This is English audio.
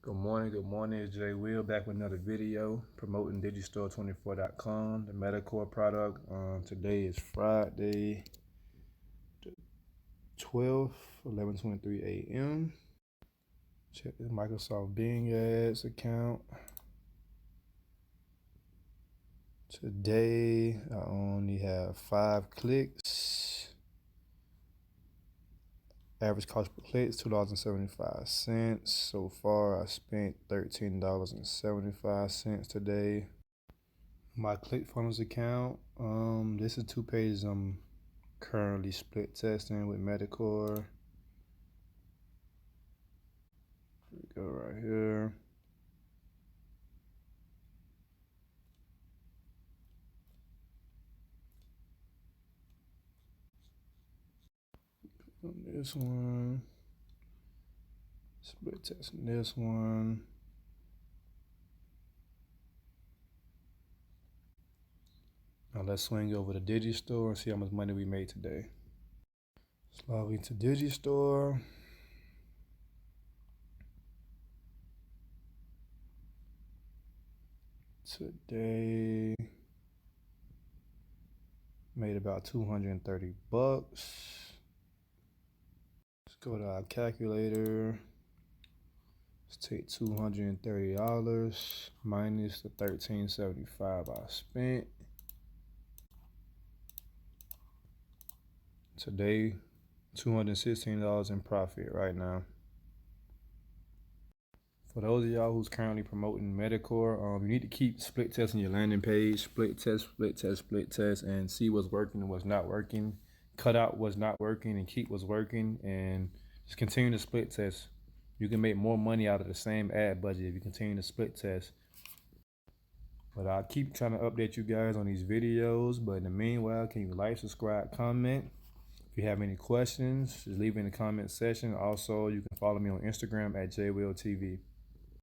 Good morning. It's Jay Will back with another video promoting digistore24.com, the Metacore product. Today is Friday, the 12th, 11:23 a.m. Check the Microsoft Bing ads account. Today I only have 5 clicks. Average cost per click is $2.75. So far I spent $13.75 today. My ClickFunnels account. This is 2 pages I'm currently split testing with Metacore. Here we go right here. On this one, split testing this one. Now let's swing over to Digistore and see how much money we made today. Let's log into Digistore. Today made about 230 bucks. Let's go to our calculator. Let's take $230 minus the $13.75 I spent. Today, $216 in profit right now. For those of y'all who's currently promoting Metacore, you need to keep split testing your landing page, split test, and see what's working and what's not working. Cut out what's not working and keep what's working, and just continue to split test. You can make more money out of the same ad budget if you continue to split test. But I'll keep trying to update you guys on these videos. But in the meanwhile, can you like, subscribe, comment? If you have any questions, just leave it in the comment section. Also, you can follow me on Instagram at JWillTV.